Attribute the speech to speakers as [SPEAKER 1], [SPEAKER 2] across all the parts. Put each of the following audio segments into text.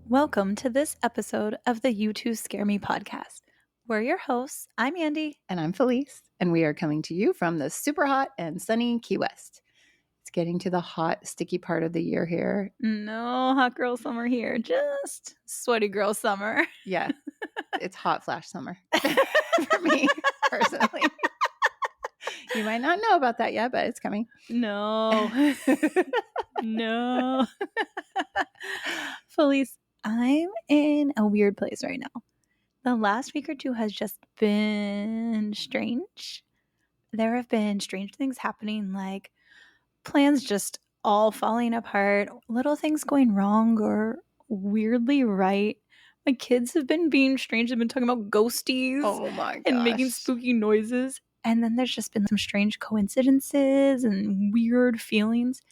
[SPEAKER 1] Welcome to this episode of the You Two Scare Me podcast. We're your hosts. I'm Andy.
[SPEAKER 2] And I'm Felice, and we are coming to you from the super hot and sunny Key West. It's getting to the hot, sticky part of the year here.
[SPEAKER 1] No hot girl summer here, just sweaty girl summer.
[SPEAKER 2] Yeah, it's hot flash summer for me personally. You might not know about that yet, but it's coming.
[SPEAKER 1] No. No. Felice, I'm in a weird place right now. The last week or two has just been strange. There have been strange things happening, like plans just all falling apart, little things going wrong or weirdly right. My kids have been being strange. They've been talking about ghosties
[SPEAKER 2] Oh my gosh.
[SPEAKER 1] and making spooky noises. And then there's just been some strange coincidences and weird feelings.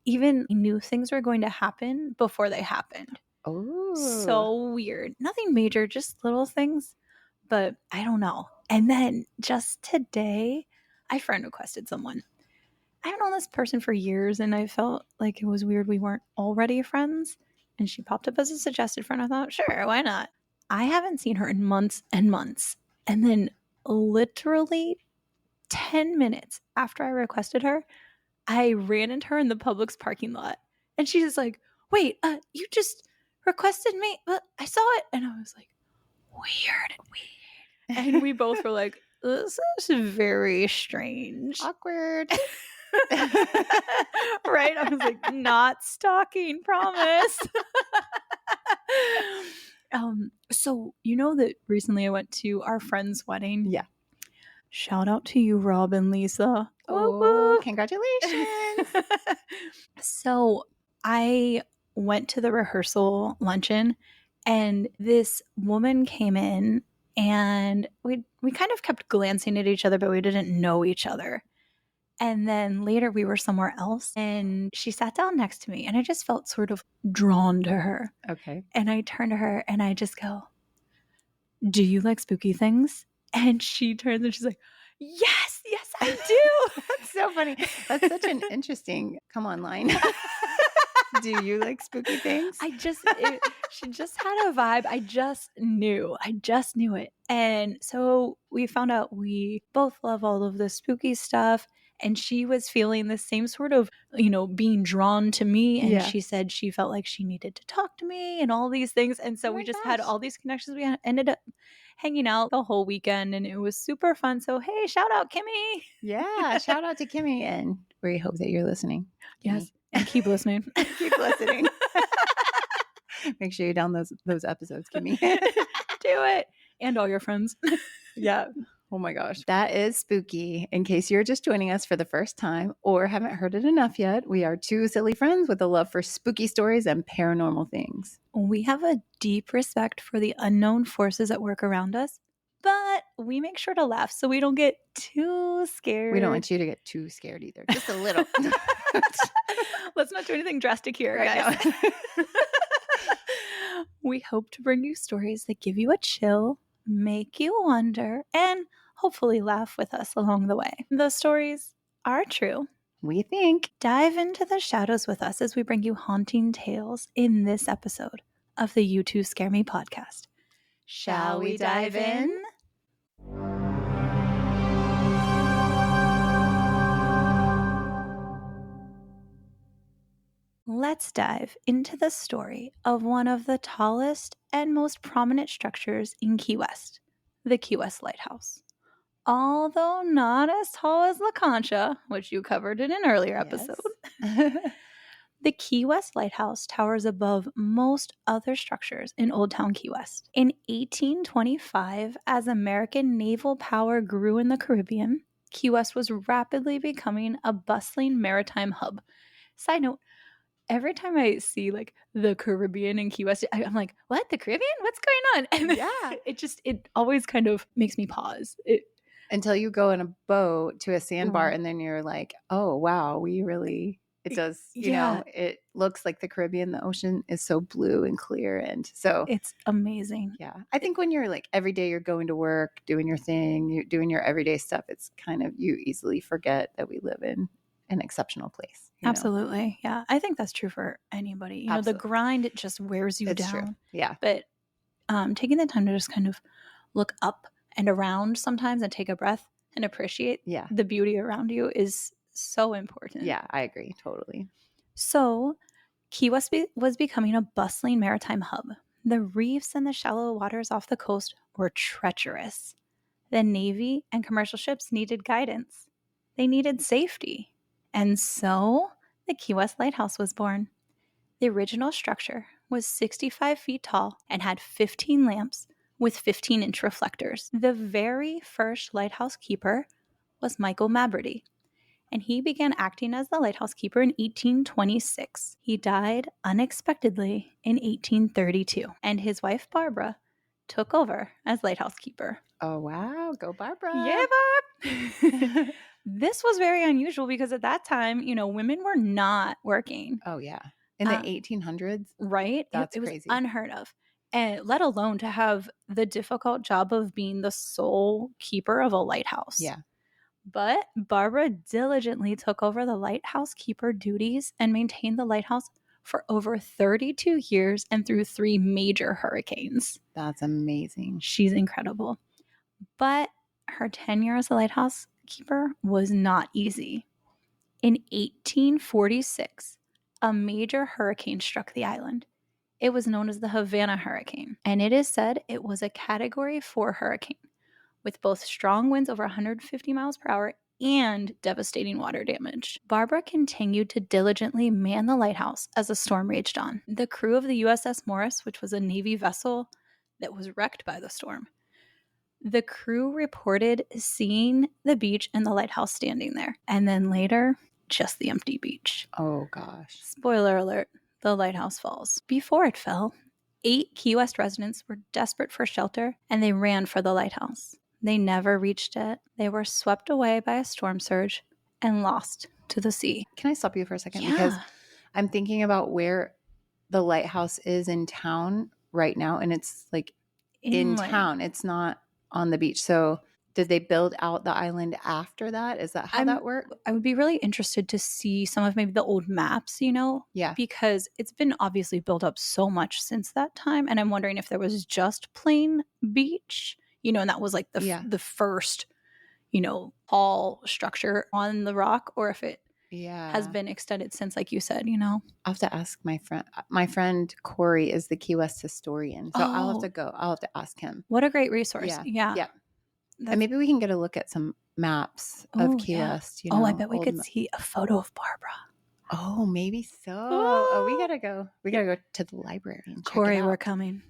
[SPEAKER 1] Even I knew things were going to happen before they happened.
[SPEAKER 2] Oh.
[SPEAKER 1] So weird. Nothing major, just little things. But I don't know. And then just today, I friend requested someone. I've known this person for years, and I felt like it was weird we weren't already friends. And she popped up as a suggested friend. I thought, sure, why not? I haven't seen her in months and months. And then literally 10 minutes after I requested her, I ran into her in the Publix parking lot. And she's like, wait, you just requested me? But I saw it. And I was like, weird. And we both were like, this is very strange.
[SPEAKER 2] Awkward.
[SPEAKER 1] Right? I was like, not stalking, promise. So you know that recently I went to our friend's wedding?
[SPEAKER 2] Yeah.
[SPEAKER 1] Shout out to you, Rob and Lisa.
[SPEAKER 2] Oh, congratulations.
[SPEAKER 1] So I went to the rehearsal luncheon, and this woman came in, and we kind of kept glancing at each other, but we didn't know each other. And then later we were somewhere else, and she sat down next to me, and I just felt sort of drawn to her.
[SPEAKER 2] Okay.
[SPEAKER 1] And I turned to her and I just go, do you like spooky things? And she turns and she's like, yes, I do.
[SPEAKER 2] That's so funny. That's such an interesting come on line. Do you like spooky things?
[SPEAKER 1] She just had a vibe. I just knew it. And so we found out we both love all of the spooky stuff. And she was feeling the same sort of, being drawn to me. And
[SPEAKER 2] Yeah.
[SPEAKER 1] she said she felt like she needed to talk to me and all these things. And so
[SPEAKER 2] Oh
[SPEAKER 1] we
[SPEAKER 2] my
[SPEAKER 1] just had
[SPEAKER 2] gosh.
[SPEAKER 1] all these connections. We ended up hanging out the whole weekend, and it was super fun. So, hey, shout out, Kimmy.
[SPEAKER 2] Yeah. Shout out to Kimmy. And we hope that you're listening.
[SPEAKER 1] Yes. And keep listening.
[SPEAKER 2] Keep listening. Make sure you download those episodes, Kimmy.
[SPEAKER 1] Do it. And all your friends.
[SPEAKER 2] Yeah. Oh my gosh. That is spooky. In case you're just joining us for the first time or haven't heard it enough yet, we are two silly friends with a love for spooky stories and paranormal things.
[SPEAKER 1] We have a deep respect for the unknown forces at work around us, but we make sure to laugh so we don't get too scared.
[SPEAKER 2] We don't want you to get too scared either. Just a little.
[SPEAKER 1] Let's not do anything drastic here,
[SPEAKER 2] Right
[SPEAKER 1] guys. We hope to bring you stories that give you a chill, make you wonder, and hopefully laugh with us along the way. The stories are true.
[SPEAKER 2] We think.
[SPEAKER 1] Dive into the shadows with us as we bring you haunting tales in this episode of the You Two Scare Me podcast.
[SPEAKER 2] Shall we dive in?
[SPEAKER 1] Let's dive into the story of one of the tallest and most prominent structures in Key West, the Key West Lighthouse. Although not as tall as La Concha, which you covered in an earlier episode. The Key West Lighthouse towers above most other structures in Old Town Key West. In 1825, as American naval power grew in the Caribbean, Key West was rapidly becoming a bustling maritime hub. Side note, every time I see like the Caribbean in Key West, I'm like, what? The Caribbean? What's going on? And
[SPEAKER 2] Yeah.
[SPEAKER 1] it always kind of makes me pause.
[SPEAKER 2] Until you go in a boat to a sandbar and then you're like, oh, wow, it does, it looks like the Caribbean. The ocean is so blue and clear. And so
[SPEAKER 1] it's amazing.
[SPEAKER 2] Yeah. I think when you're like every day you're going to work, doing your thing, you're doing your everyday stuff, it's kind of, you easily forget that we live in an exceptional place.
[SPEAKER 1] Absolutely. Yeah. I think that's true for anybody. You know, the
[SPEAKER 2] Absolutely.
[SPEAKER 1] grind, it just wears you
[SPEAKER 2] It's
[SPEAKER 1] down.
[SPEAKER 2] true. Yeah.
[SPEAKER 1] But taking the time to just kind of look up and around sometimes and take a breath and appreciate
[SPEAKER 2] Yeah.
[SPEAKER 1] the beauty around you is so important.
[SPEAKER 2] Yeah, I agree. Totally.
[SPEAKER 1] So Key West was becoming a bustling maritime hub. The reefs and the shallow waters off the coast were treacherous. The Navy and commercial ships needed guidance. They needed safety. And so the Key West Lighthouse was born. The original structure was 65 feet tall and had 15 lamps with 15-inch reflectors. The very first lighthouse keeper was Michael Mabberty, and he began acting as the lighthouse keeper in 1826. He died unexpectedly in 1832, and his wife Barbara took over as lighthouse keeper.
[SPEAKER 2] Oh, wow. Go Barbara.
[SPEAKER 1] Yeah, Barb. This was very unusual because at that time, you know, women were not working.
[SPEAKER 2] Oh, yeah. In the 1800s?
[SPEAKER 1] Right?
[SPEAKER 2] That's
[SPEAKER 1] It was
[SPEAKER 2] crazy.
[SPEAKER 1] unheard of. And let alone to have the difficult job of being the sole keeper of a lighthouse.
[SPEAKER 2] Yeah.
[SPEAKER 1] But Barbara diligently took over the lighthouse keeper duties and maintained the lighthouse for over 32 years and through 3 major hurricanes.
[SPEAKER 2] That's amazing.
[SPEAKER 1] She's incredible. But her tenure as a lighthouse keeper was not easy. In 1846, a major hurricane struck the island. It was known as the Havana Hurricane, and it is said it was a Category 4 hurricane with both strong winds over 150 miles per hour and devastating water damage. Barbara continued to diligently man the lighthouse as the storm raged on. The crew of the USS Morris, which was a Navy vessel that was wrecked by the storm, the crew reported seeing the beach and the lighthouse standing there, and then later, just the empty beach.
[SPEAKER 2] Oh, gosh.
[SPEAKER 1] Spoiler alert, the lighthouse falls. Before it fell, 8 Key West residents were desperate for shelter, and they ran for the lighthouse. They never reached it. They were swept away by a storm surge and lost to the sea.
[SPEAKER 2] Can I stop you for a second?
[SPEAKER 1] Yeah.
[SPEAKER 2] Because I'm thinking about where the lighthouse is in town right now, and it's like in town. It's not on the beach. So did they build out the island after that? Is that how that worked?
[SPEAKER 1] I would be really interested to see some of maybe the old maps, you know?
[SPEAKER 2] Yeah.
[SPEAKER 1] Because it's been obviously built up so much since that time. And I'm wondering if there was just plain beach, you know, and that was like the first, you know, tall structure on the rock, or if it has been extended since, like you said, you know.
[SPEAKER 2] I'll have to ask my friend. My friend Corey is the Key West historian. So I'll have to go. I'll have to ask him.
[SPEAKER 1] What a great resource.
[SPEAKER 2] Yeah. And maybe we can get a look at some maps of Key West. You know,
[SPEAKER 1] I bet we could see a photo of Barbara.
[SPEAKER 2] Oh, maybe so. Oh, we gotta go. We gotta go to the library and check
[SPEAKER 1] Corey,
[SPEAKER 2] it out.
[SPEAKER 1] we're coming.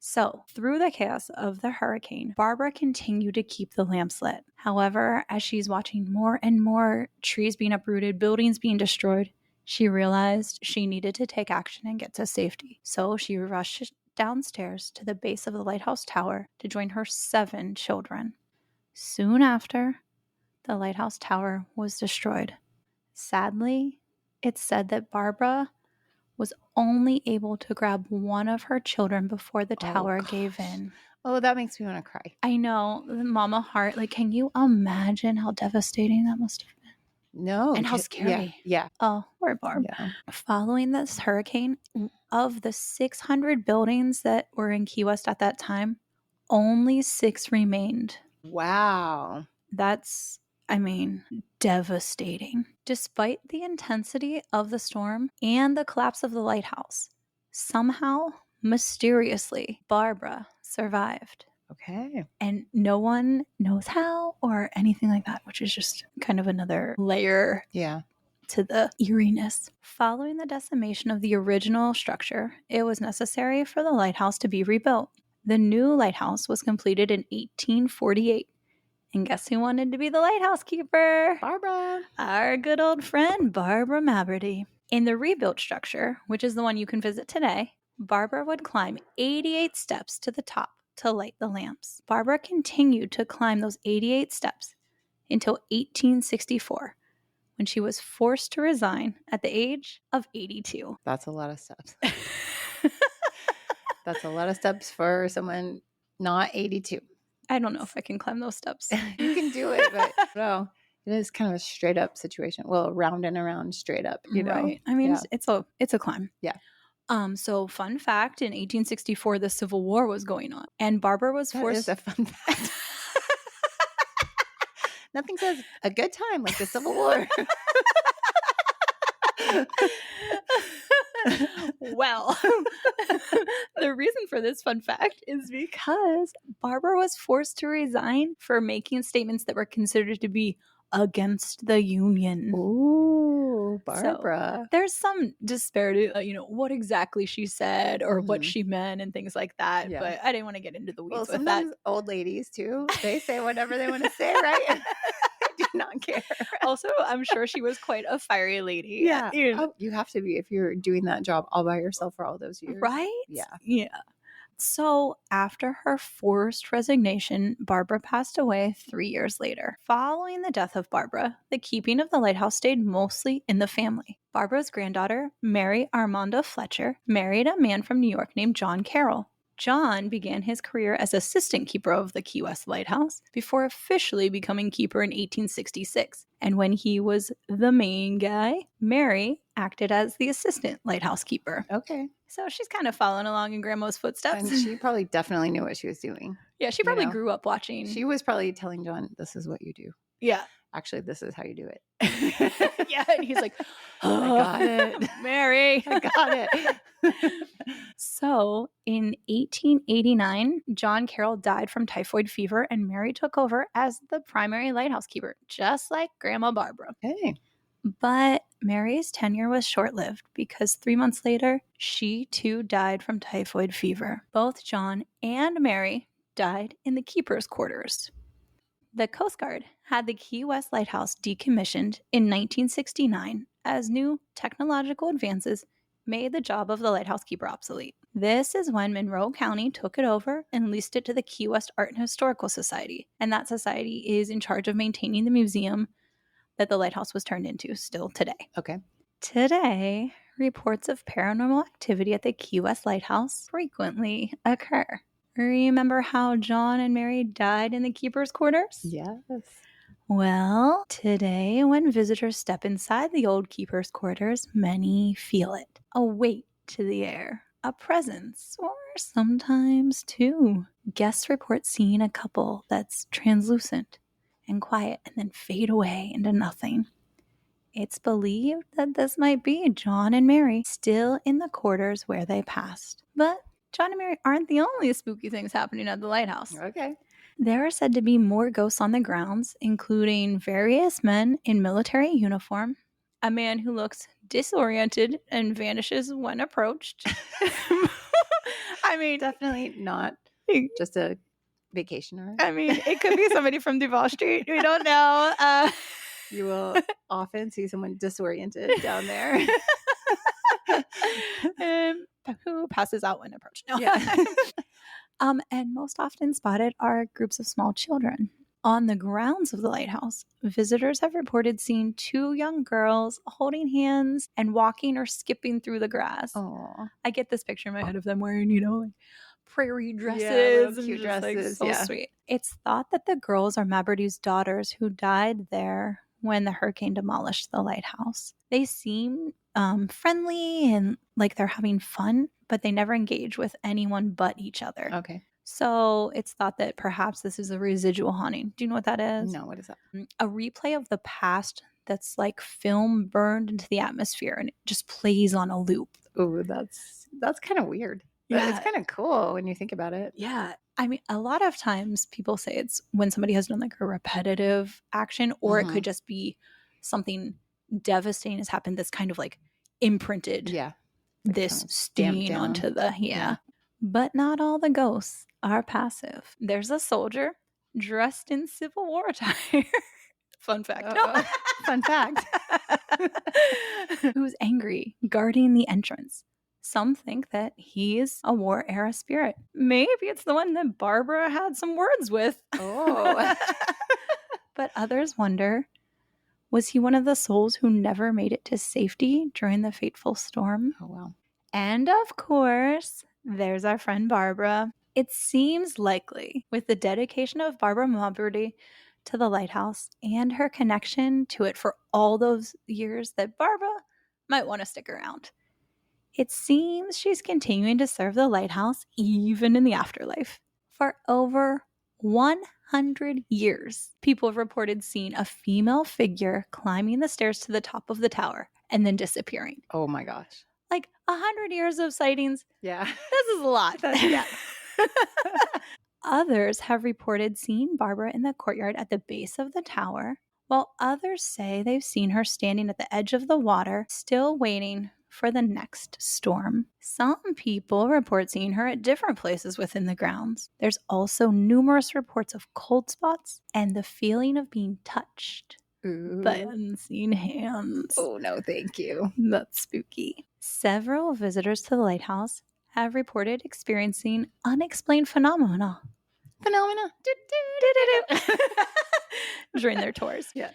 [SPEAKER 1] So, through the chaos of the hurricane, Barbara continued to keep the lamps lit. However, as she's watching more and more trees being uprooted, buildings being destroyed, she realized she needed to take action and get to safety. So she rushed downstairs to the base of the lighthouse tower to join her 7 children. Soon after, the lighthouse tower was destroyed. Sadly, it's said that Barbara was only able to grab one of her children before the tower gave in.
[SPEAKER 2] Oh, that makes me want to cry.
[SPEAKER 1] I know, the mama heart. Like, can you imagine how devastating that must have been?
[SPEAKER 2] No.
[SPEAKER 1] And how scary.
[SPEAKER 2] Yeah.
[SPEAKER 1] Oh, poor Barb.
[SPEAKER 2] Yeah.
[SPEAKER 1] Following this hurricane, of the 600 buildings that were in Key West at that time, only 6 remained.
[SPEAKER 2] Wow.
[SPEAKER 1] That's, I mean, devastating. Despite the intensity of the storm and the collapse of the lighthouse, somehow, mysteriously, Barbara survived.
[SPEAKER 2] Okay.
[SPEAKER 1] And no one knows how or anything like that, which is just kind of another layer to the eeriness. Following the decimation of the original structure, it was necessary for the lighthouse to be rebuilt. The new lighthouse was completed in 1848. And guess who wanted to be the lighthouse keeper?
[SPEAKER 2] Barbara.
[SPEAKER 1] Our good old friend, Barbara Mabberty. In the rebuilt structure, which is the one you can visit today, Barbara would climb 88 steps to the top to light the lamps. Barbara continued to climb those 88 steps until 1864, when she was forced to resign at the age of 82.
[SPEAKER 2] That's a lot of steps. That's a lot of steps for someone not 82.
[SPEAKER 1] I don't know if I can climb those steps.
[SPEAKER 2] You can do it, but no. It is kind of a straight up situation. Well, round and around, straight up,
[SPEAKER 1] Right. I mean,
[SPEAKER 2] Yeah.
[SPEAKER 1] it's a climb.
[SPEAKER 2] Yeah.
[SPEAKER 1] So fun fact, in 1864, the Civil War was going on, and Barbara was
[SPEAKER 2] That is
[SPEAKER 1] forced.
[SPEAKER 2] a fun fact. Nothing says a good time like the Civil War.
[SPEAKER 1] Well, the reason for this fun fact is because Barbara was forced to resign for making statements that were considered to be against the Union.
[SPEAKER 2] Ooh,
[SPEAKER 1] So
[SPEAKER 2] Barbara.
[SPEAKER 1] there's some disparity, what exactly she said or what she meant and things like that.
[SPEAKER 2] Yeah.
[SPEAKER 1] But I didn't want to get into the
[SPEAKER 2] Well,
[SPEAKER 1] weeds with that.
[SPEAKER 2] sometimes old ladies too, they say whatever they want to say, right? They do not care.
[SPEAKER 1] Also, I'm sure she was quite a fiery lady.
[SPEAKER 2] Yeah. Oh, you have to be if you're doing that job all by yourself for all those years.
[SPEAKER 1] Right?
[SPEAKER 2] Yeah.
[SPEAKER 1] Yeah. So, after her forced resignation, Barbara passed away 3 years later. Following the death of Barbara, the keeping of the lighthouse stayed mostly in the family. Barbara's granddaughter, Mary Armanda Fletcher, married a man from New York named John Carroll. John began his career as assistant keeper of the Key West Lighthouse before officially becoming keeper in 1866. And when he was the main guy, Mary acted as the assistant lighthouse keeper.
[SPEAKER 2] Okay.
[SPEAKER 1] So she's kind of following along in Grandma's footsteps.
[SPEAKER 2] And she probably definitely knew what she was doing.
[SPEAKER 1] Yeah, she probably grew up watching.
[SPEAKER 2] She was probably telling John, this is what you do.
[SPEAKER 1] Yeah.
[SPEAKER 2] Actually, this is how you do it.
[SPEAKER 1] Yeah, and he's like, oh,
[SPEAKER 2] I got it.
[SPEAKER 1] Mary.
[SPEAKER 2] I got it.
[SPEAKER 1] So in 1889, John Carroll died from typhoid fever, and Mary took over as the primary lighthouse keeper, just like Grandma Barbara.
[SPEAKER 2] Hey.
[SPEAKER 1] But Mary's tenure was short-lived because 3 months later, she too died from typhoid fever. Both John and Mary died in the keeper's quarters. The Coast Guard had the Key West Lighthouse decommissioned in 1969 as new technological advances made the job of the lighthouse keeper obsolete. This is when Monroe County took it over and leased it to the Key West Art and Historical Society, and that society is in charge of maintaining the museum that the lighthouse was turned into still today.
[SPEAKER 2] Okay.
[SPEAKER 1] Today, reports of paranormal activity at the Key West Lighthouse frequently occur. Remember how John and Mary died in the keeper's quarters?
[SPEAKER 2] Yes.
[SPEAKER 1] Well, today, when visitors step inside the old keeper's quarters, many feel it. A weight to the air, a presence, or sometimes two. Guests report seeing a couple that's translucent and quiet and then fade away into nothing. It's believed that this might be John and Mary still in the quarters where they passed. But John and Mary aren't the only spooky things happening at the lighthouse.
[SPEAKER 2] Okay.
[SPEAKER 1] There are said to be more ghosts on the grounds, including various men in military uniform, a man who looks disoriented and vanishes when approached. I mean,
[SPEAKER 2] definitely not just a vacationer.
[SPEAKER 1] I mean, it could be somebody from Duval Street. We don't know.
[SPEAKER 2] You will often see someone disoriented down there.
[SPEAKER 1] Who passes out when approached. No.
[SPEAKER 2] Yeah.
[SPEAKER 1] And most often spotted are groups of small children. On the grounds of the lighthouse, visitors have reported seeing 2 young girls holding hands and walking or skipping through the grass.
[SPEAKER 2] Aww.
[SPEAKER 1] I get this picture in my head of them wearing, like prairie dresses.
[SPEAKER 2] Yeah, cute
[SPEAKER 1] and
[SPEAKER 2] dresses.
[SPEAKER 1] Like, so sweet. It's thought that the girls are Maberdu's daughters who died there when the hurricane demolished the lighthouse. They seem friendly and like they're having fun, but they never engage with anyone but each other.
[SPEAKER 2] Okay.
[SPEAKER 1] So it's thought that perhaps this is a residual haunting. Do you know what that is?
[SPEAKER 2] No, what is that?
[SPEAKER 1] A replay of the past that's like film burned into the atmosphere and it just plays on a loop.
[SPEAKER 2] Oh, that's kind of weird. Yeah. But it's kind of cool when you think about it.
[SPEAKER 1] Yeah. I mean, a lot of times people say it's when somebody has done like a repetitive action, or it could just be something devastating has happened that's kind of like imprinted this kind of stain onto the, But not all the ghosts are passive. There's a soldier dressed in Civil War attire. Fun fact. No.
[SPEAKER 2] Fun fact.
[SPEAKER 1] Who's angry, guarding the entrance. Some think that he's a war-era spirit. Maybe it's the one that Barbara had some words with.
[SPEAKER 2] Oh.
[SPEAKER 1] But others wonder, was he one of the souls who never made it to safety during the fateful storm?
[SPEAKER 2] Oh, wow.
[SPEAKER 1] And of course, there's our friend Barbara. It seems likely, with the dedication of Barbara Maberdy to the lighthouse and her connection to it for all those years that Barbara might want to stick around. It seems she's continuing to serve the lighthouse even in the afterlife. For over 100 years, people have reported seeing a female figure climbing the stairs to the top of the tower and then disappearing.
[SPEAKER 2] Oh my gosh.
[SPEAKER 1] Like 100 years of sightings.
[SPEAKER 2] Yeah.
[SPEAKER 1] This is a lot.
[SPEAKER 2] Yeah.
[SPEAKER 1] Others have reported seeing Barbara in the courtyard at the base of the tower, while others say they've seen her standing at the edge of the water, still waiting for the next storm. Some people report seeing her at different places within the grounds. There's also numerous reports of cold spots and the feeling of being touched by unseen hands.
[SPEAKER 2] Oh, no, thank you.
[SPEAKER 1] That's spooky. Several visitors to the lighthouse have reported experiencing unexplained phenomena during their tours.
[SPEAKER 2] Yeah.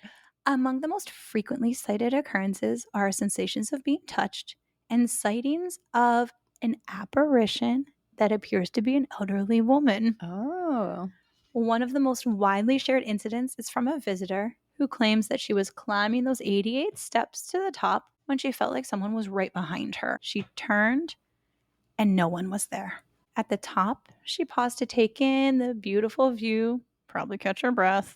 [SPEAKER 1] Among the most frequently cited occurrences are sensations of being touched and sightings of an apparition that appears to be an elderly woman.
[SPEAKER 2] Oh.
[SPEAKER 1] One of the most widely shared incidents is from a visitor who claims that she was climbing those 88 steps to the top when she felt like someone was right behind her. She turned and no one was there. At the top, she paused to take in the beautiful view, probably catch her breath.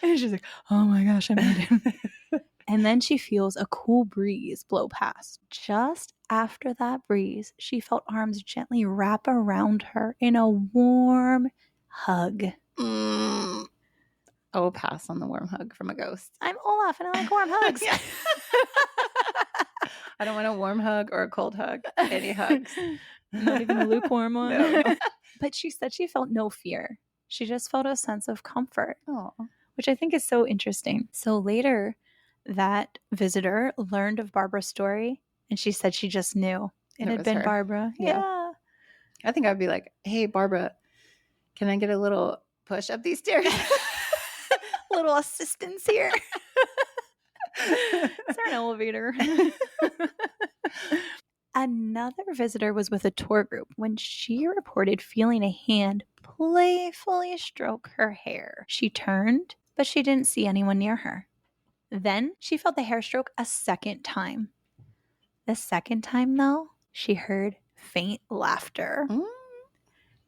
[SPEAKER 1] And she's like, oh my gosh, I made it. And then she feels a cool breeze blow past. Just after that breeze, she felt arms gently wrap around her in a warm hug.
[SPEAKER 2] I will pass on the warm hug from a ghost.
[SPEAKER 1] I'm Olaf and I like warm hugs.
[SPEAKER 2] I don't want a warm hug or a cold hug. Any hugs.
[SPEAKER 1] Not even a lukewarm one.
[SPEAKER 2] No.
[SPEAKER 1] But she said she felt no fear. She just felt a sense of comfort,
[SPEAKER 2] Aww.
[SPEAKER 1] which I think is so interesting. So later, that visitor learned of Barbara's story, and she said she just knew it had been her. Barbara.
[SPEAKER 2] Yeah. I think I'd be like, hey, Barbara, can I get a little push up these stairs?
[SPEAKER 1] A little assistance here. Is there an elevator? Another visitor was with a tour group when she reported feeling a hand playfully stroke her hair. She turned, but she didn't see anyone near her. Then she felt the hair stroke a second time. The second time, though, she heard faint laughter.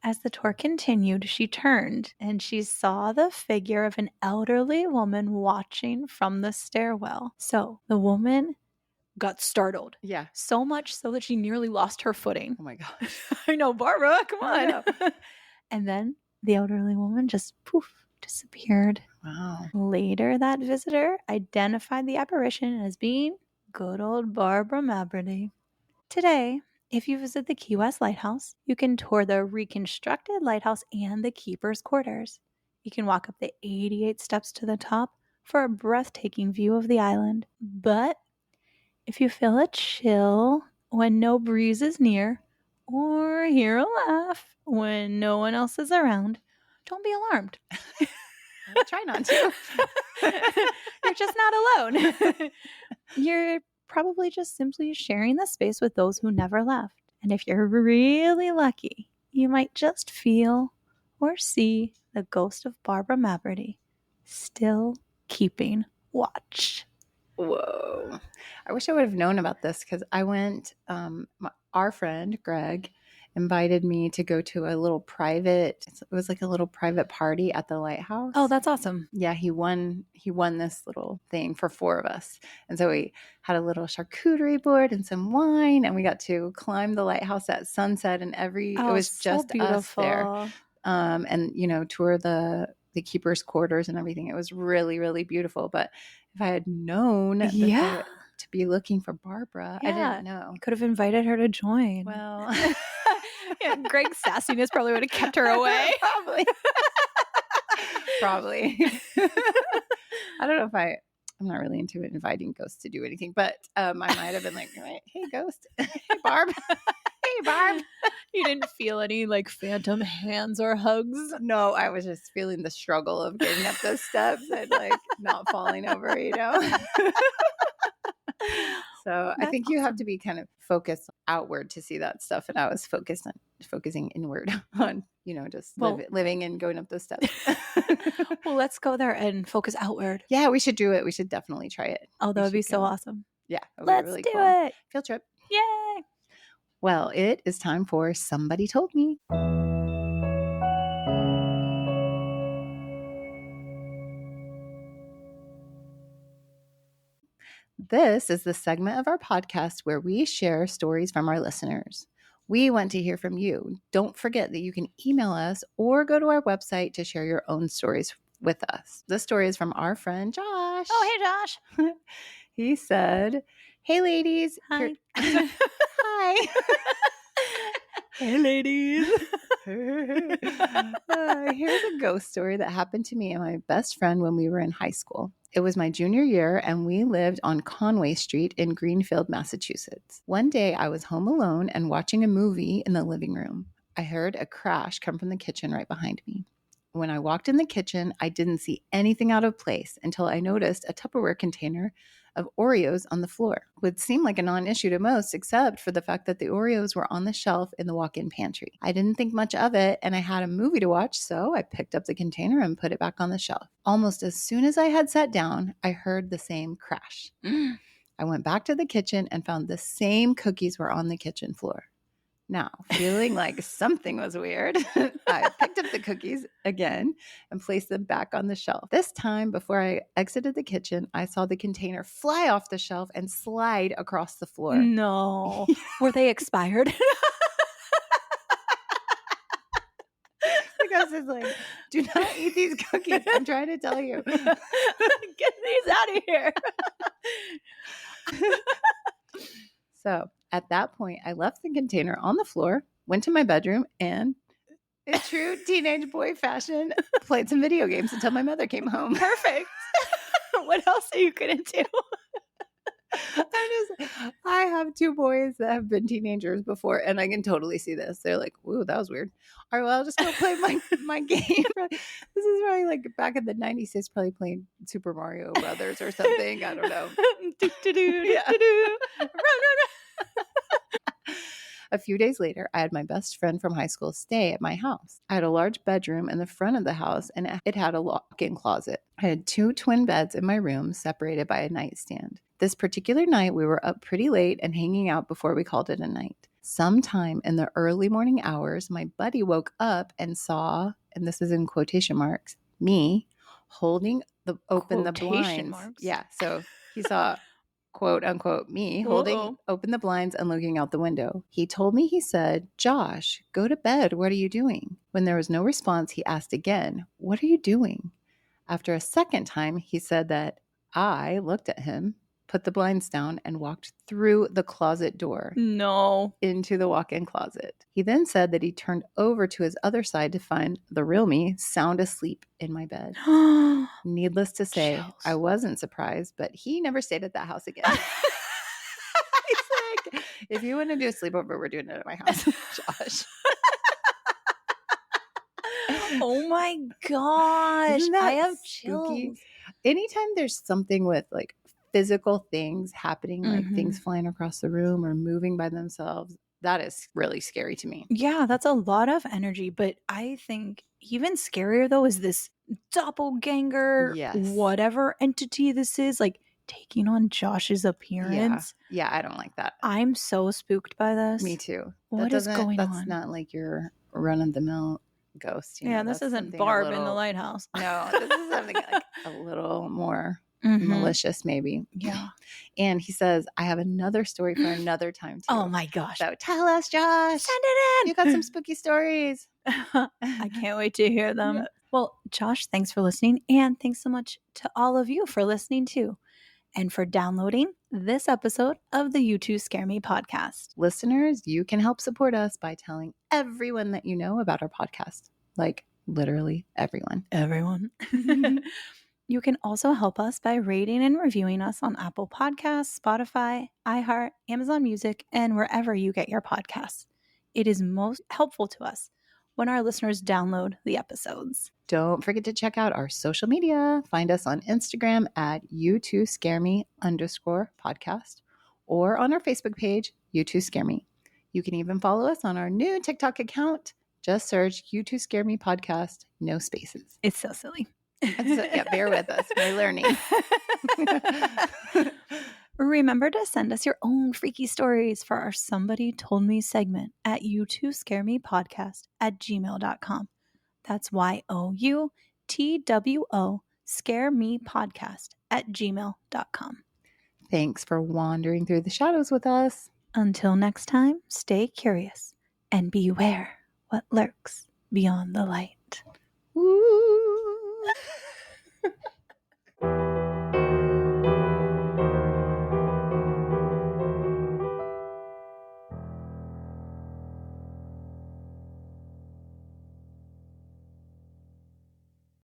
[SPEAKER 1] As the tour continued, she turned and she saw the figure of an elderly woman watching from the stairwell. So the woman got startled.
[SPEAKER 2] Yeah.
[SPEAKER 1] So much so that she nearly lost her footing.
[SPEAKER 2] Oh my gosh.
[SPEAKER 1] I know, Barbara, come on. And then the elderly woman just poof, disappeared.
[SPEAKER 2] Wow.
[SPEAKER 1] Later, that visitor identified the apparition as being good old Barbara Mabrady. Today, if you visit the Key West Lighthouse, you can tour the reconstructed lighthouse and the keeper's quarters. You can walk up the 88 steps to the top for a breathtaking view of the island. But if you feel a chill when no breeze is near, or hear a laugh when no one else is around, don't be alarmed.
[SPEAKER 2] I'll try not to.
[SPEAKER 1] You're just not alone. You're probably just simply sharing the space with those who never left. And if you're really lucky, you might just feel or see the ghost of Barbara Mabrady still keeping watch.
[SPEAKER 2] Whoa. I wish I would have known about this because I went, our friend Greg invited me to go to a little private, it was like a little private party at the lighthouse.
[SPEAKER 1] Oh, that's awesome.
[SPEAKER 2] Yeah, he won this little thing for 4 of us. And so we had a little charcuterie board and some wine, and we got to climb the lighthouse at sunset, and it was so just beautiful. Us there. And tour the keeper's quarters and everything. It was really, really beautiful. But if I had known to be looking for Barbara, I didn't know.
[SPEAKER 1] You could have invited her to join.
[SPEAKER 2] Well,
[SPEAKER 1] Greg's sassiness probably would have kept her away.
[SPEAKER 2] Probably. I don't know if I'm not really into inviting ghosts to do anything, but I might have been like, hey, ghost. Hey, Barb. Hey, Barb.
[SPEAKER 1] You didn't feel any phantom hands or hugs?
[SPEAKER 2] No, I was just feeling the struggle of getting up those steps and not falling over, So I think you have to be kind of focused outward to see that stuff. And I was focused on focusing inward on, just living and going up those steps.
[SPEAKER 1] Well, let's go there and focus outward.
[SPEAKER 2] Yeah, we should do it. We should definitely try it.
[SPEAKER 1] Oh, that would be so awesome.
[SPEAKER 2] Yeah, it would
[SPEAKER 1] let's
[SPEAKER 2] be really
[SPEAKER 1] do
[SPEAKER 2] cool.
[SPEAKER 1] it.
[SPEAKER 2] Field trip.
[SPEAKER 1] Yay.
[SPEAKER 2] Well, it is time for Somebody Told Me. This is the segment of our podcast where we share stories from our listeners. We want to hear from you. Don't forget that you can email us or go to our website to share your own stories with us. This story is from our friend Josh.
[SPEAKER 1] Oh, hey, Josh.
[SPEAKER 2] He said, "Hey, ladies."
[SPEAKER 1] Hi.
[SPEAKER 2] Hi.
[SPEAKER 1] Hey, ladies.
[SPEAKER 2] Here's a ghost story that happened to me and my best friend when we were in high school. It was my junior year, and we lived on Conway Street in Greenfield, Massachusetts. One day, I was home alone and watching a movie in the living room. I heard a crash come from the kitchen right behind me. When I walked in the kitchen, I didn't see anything out of place until I noticed a Tupperware container of Oreos on the floor. It would seem like a non-issue to most, except for the fact that the Oreos were on the shelf in the walk-in pantry. I didn't think much of it, and I had a movie to watch, so I picked up the container and put it back on the shelf. Almost as soon as I had sat down, I heard the same crash. I went back to the kitchen and found the same cookies were on the kitchen floor. Now, feeling like something was weird, I picked up the cookies again and placed them back on the shelf. This time, before I exited the kitchen, I saw the container fly off the shelf and slide across the floor.
[SPEAKER 1] No. Were they expired?
[SPEAKER 2] Because it's like, do not eat these cookies. I'm trying to tell you.
[SPEAKER 1] Get these out of here.
[SPEAKER 2] So at that point, I left the container on the floor, went to my bedroom, and in true teenage boy fashion, played some video games until my mother came home.
[SPEAKER 1] Perfect. What else are you going to do?
[SPEAKER 2] I have two boys that have been teenagers before, and I can totally see this. They're like, "Ooh, that was weird." All right, well, I'll just go play my game. This is probably like back in the 90s. He's probably playing Super Mario Brothers or something. I don't know. A few days later, I had my best friend from high school stay at my house. I had a large bedroom in the front of the house, and it had a walk-in closet. I had two twin beds in my room separated by a nightstand. This particular night, we were up pretty late and hanging out before we called it a night. Sometime in the early morning hours, my buddy woke up and saw, and this is in quotation marks, me holding open the blinds.
[SPEAKER 1] Marks.
[SPEAKER 2] Yeah, so he saw quote unquote me holding open the blinds and looking out the window. He told me, he said, "Josh, go to bed. What are you doing?" When there was no response, he asked again, "What are you doing?" After a second time, he said that I looked at him, put the blinds down, and walked through the closet door.
[SPEAKER 1] No.
[SPEAKER 2] Into the walk-in closet. He then said that he turned over to his other side to find the real me sound asleep in my bed. Needless to say,
[SPEAKER 1] Chills.
[SPEAKER 2] I wasn't surprised, but he never stayed at that house again. He's like, "If you want to do a sleepover, we're doing it at my house." Josh.
[SPEAKER 1] Oh my gosh.
[SPEAKER 2] Isn't that
[SPEAKER 1] I have
[SPEAKER 2] spooky?
[SPEAKER 1] chills.
[SPEAKER 2] Anytime there's something with like physical things happening, like things flying across the room or moving by themselves, that is really scary to me.
[SPEAKER 1] Yeah, that's a lot of energy. But I think even scarier, though, is this doppelganger, whatever entity this is, like taking on Josh's appearance.
[SPEAKER 2] Yeah, I don't like that.
[SPEAKER 1] I'm so spooked by this.
[SPEAKER 2] Me too.
[SPEAKER 1] What is going on?
[SPEAKER 2] That's not like your run-of-the-mill ghost.
[SPEAKER 1] Yeah, this isn't Barb in the lighthouse.
[SPEAKER 2] No, this is something like a little more malicious, maybe.
[SPEAKER 1] Yeah.
[SPEAKER 2] And he says, "I have another story for another time too."
[SPEAKER 1] Oh my gosh.
[SPEAKER 2] So tell us, Josh.
[SPEAKER 1] Send it in.
[SPEAKER 2] You got some spooky stories.
[SPEAKER 1] I can't wait to hear them. Yeah. Well, Josh, thanks for listening. And thanks so much to all of you for listening too. And for downloading this episode of the You Two Scare Me podcast.
[SPEAKER 2] Listeners, you can help support us by telling everyone that you know about our podcast. Like literally everyone.
[SPEAKER 1] Everyone. You can also help us by rating and reviewing us on Apple Podcasts, Spotify, iHeart, Amazon Music, and wherever you get your podcasts. It is most helpful to us when our listeners download the episodes.
[SPEAKER 2] Don't forget to check out our social media. Find us on Instagram at You2ScareMe_podcast or on our Facebook page, You2Scare Me. You can even follow us on our new TikTok account. Just search You Two Scare Me Podcast, no spaces.
[SPEAKER 1] It's so silly.
[SPEAKER 2] Yeah, bear with us. We're learning.
[SPEAKER 1] Remember to send us your own freaky stories for our Somebody Told Me segment at you2scaremepodcast@gmail.com. That's YOUTWO scaremepodcast@gmail.com.
[SPEAKER 2] Thanks for wandering through the shadows with us.
[SPEAKER 1] Until next time, stay curious and beware what lurks beyond the light.
[SPEAKER 2] Woo!